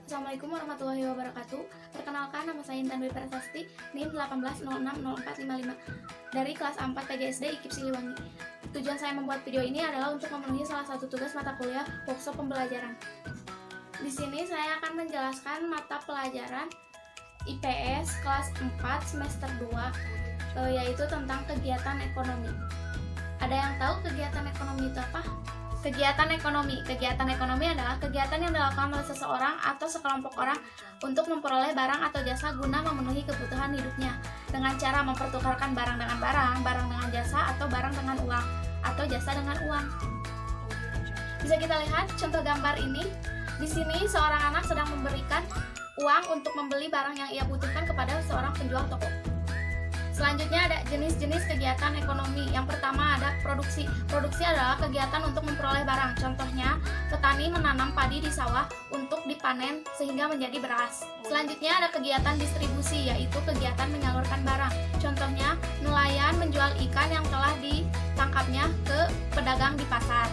Assalamualaikum warahmatullahi wabarakatuh. Perkenalkan, nama saya Intan Dwi Prasasti, NIM 18060455 dari kelas 4 PGSD IKIP Siliwangi. Tujuan saya membuat video ini adalah untuk memenuhi salah satu tugas mata kuliah workshop pembelajaran. Di sini saya akan menjelaskan mata pelajaran IPS kelas 4 semester 2, yaitu tentang kegiatan ekonomi. Ada yang tahu kegiatan ekonomi itu apa? Kegiatan ekonomi adalah kegiatan yang dilakukan oleh seseorang atau sekelompok orang untuk memperoleh barang atau jasa guna memenuhi kebutuhan hidupnya dengan cara mempertukarkan barang dengan barang, barang dengan jasa, atau barang dengan uang, atau jasa dengan uang. Bisa kita lihat contoh gambar ini. Di sini seorang anak sedang memberikan uang untuk membeli barang yang ia butuhkan kepada seorang penjual toko. Selanjutnya ada jenis-jenis kegiatan ekonomi. Yang pertama ada produksi. Produksi adalah kegiatan untuk memperoleh barang. Contohnya, petani menanam padi di sawah untuk dipanen sehingga menjadi beras. Selanjutnya ada kegiatan distribusi, yaitu kegiatan menyalurkan barang. Contohnya, nelayan menjual ikan yang telah ditangkapnya ke pedagang di pasar.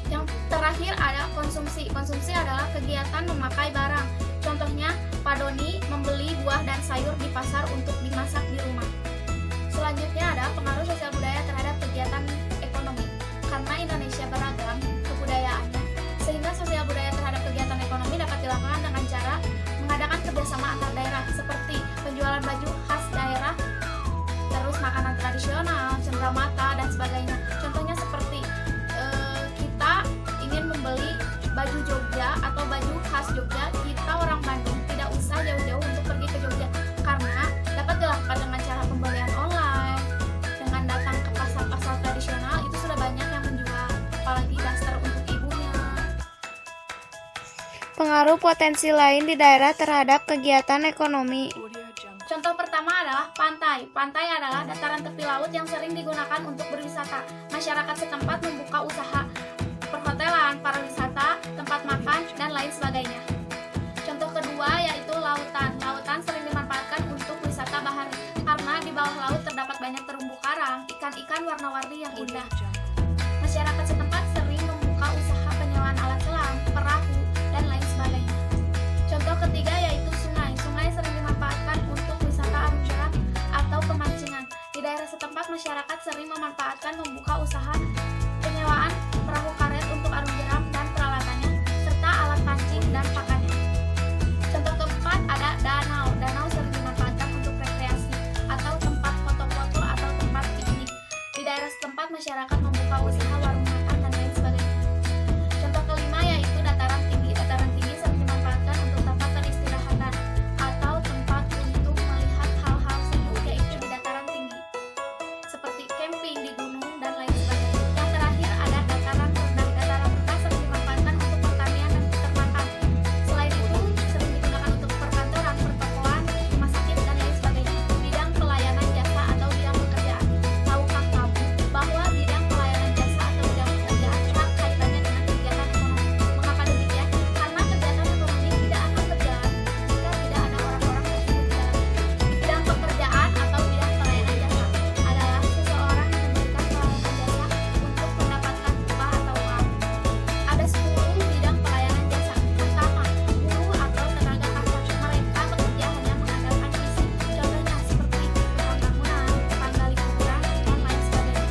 Yang terakhir ada konsumsi. Konsumsi adalah kegiatan memakai barang. Contohnya, Pak Doni membeli buah dan sayur di pasar untuk dimasak di rumah. Selanjutnya ada pengaruh sosial budaya terhadap kegiatan ekonomi. Karena Indonesia beragam kebudayaannya, sehingga sosial budaya terhadap kegiatan ekonomi dapat dilakukan dengan cara mengadakan kerjasama antar daerah, seperti penjualan baju khas daerah, terus makanan tradisional, cenderamata, dan sebagainya. Contohnya seperti kita ingin membeli baju Jogja atau baju khas Jogja, kita orang Bandung tidak usah jauh-jauh untuk pergi ke Jogja, karena dapat dilakukan dengan cara pembelian online, dengan datang ke pasar-pasar tradisional. Itu sudah banyak yang menjual, apalagi daster untuk ibunya. Pengaruh potensi lain di daerah terhadap kegiatan ekonomi. Contoh pertama adalah pantai. Pantai adalah dataran tepi laut yang sering digunakan untuk berwisata. Masyarakat setempat membuka usaha perhotelan, pariwisata, tempat makan, dan lain sebagainya. Contoh kedua yaitu lautan. Lautan sering dimanfaatkan untuk wisata bahari, karena di bawah laut terdapat banyak terumbu karang, ikan-ikan warna-warni yang indah. Masyarakat setempat sering membuka usaha penyewaan alat selam, perahu, dan lain sebagainya. Contoh ketiga yaitu sungai. Sungai sering dimanfaatkan untuk wisata arung jeram atau pemancingan. Di daerah setempat masyarakat sering memanfaatkan membuka usaha penyewaan perahu karet untuk arung jeram dan peralatannya, serta alat pancing dan pakannya. Contoh keempat ada danau. Danau sering dimanfaatkan untuk rekreasi atau tempat foto-foto atau tempat piknik. Di daerah setempat masyarakat membuka usaha warung makan dan lain sebagainya. Contoh kelima yaitu dataran tinggi. Dataran tinggi sering dimanfaatkan untuk tempat peristirahatan atau tempat untuk melihat hal-hal seru, yaitu di dataran tinggi, seperti camping di gunung dan lain sebagainya. Yang terakhir ada dataran rendah. Dataran rendah sering dimanfaatkan untuk pertanian dan peternakan. Selain itu sering digunakan untuk perkantoran, pertokoan, rumah sakit, dan lain sebagainya. Bidang pelayanan jasa atau bidang pekerjaan. Tahukah kamu bahwa bidang pelayanan jasa atau bidang pekerjaan erat kaitannya dengan kegiatan ekonomi? Mengapa demikian? Karena kegiatan ekonomi tidak akan berjalan jika tidak ada orang-orang tersebut di dalamnya. Bidang pekerjaan atau bidang pelayanan jasa adalah seseorang yang memberikan pelayanan jasa untuk mendapatkan upah atau uang. Ada 10 bidang pelayanan jasa. Pertama, buruh atau tenaga kasar. Mereka bekerja hanya mengandalkan fisik. Contohnya seperti tukang bangunan, tukang gali kuburan, dan lain sebagainya.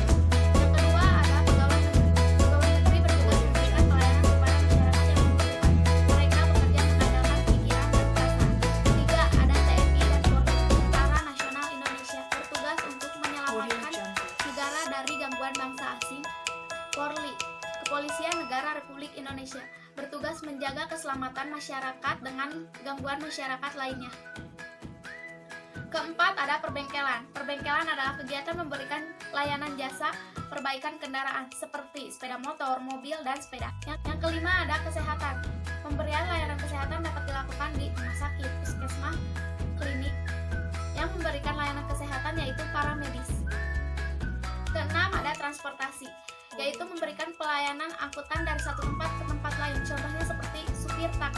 Yang kedua ada pegawai negeri. Pegawai negeri bertugas memberikan pelayanan kepada masyarakat yang membutuhkan. Mereka bekerja mengandalkan pikiran dan perasaan. Ketiga ada TNI dan Polri. Tentara Nasional Indonesia bertugas untuk menyelamatkan negara dari gangguan bangsa asing. Polri, Kepolisian Negara Republik Indonesia, bertugas menjaga keselamatan masyarakat dengan gangguan masyarakat lainnya. Keempat ada perbengkelan. Perbengkelan adalah kegiatan memberikan layanan jasa perbaikan kendaraan seperti sepeda motor, mobil, dan sepeda. Yang kelima ada kesehatan. Pemberian layanan kesehatan dapat dilakukan di rumah sakit, puskesmas, klinik. Yang memberikan layanan kesehatan yaitu para medis. Keenam ada transportasi, yaitu memberikan pelayanan angkutan dari satu tempat ke tempat lain. Contohnya seperti supir taksi.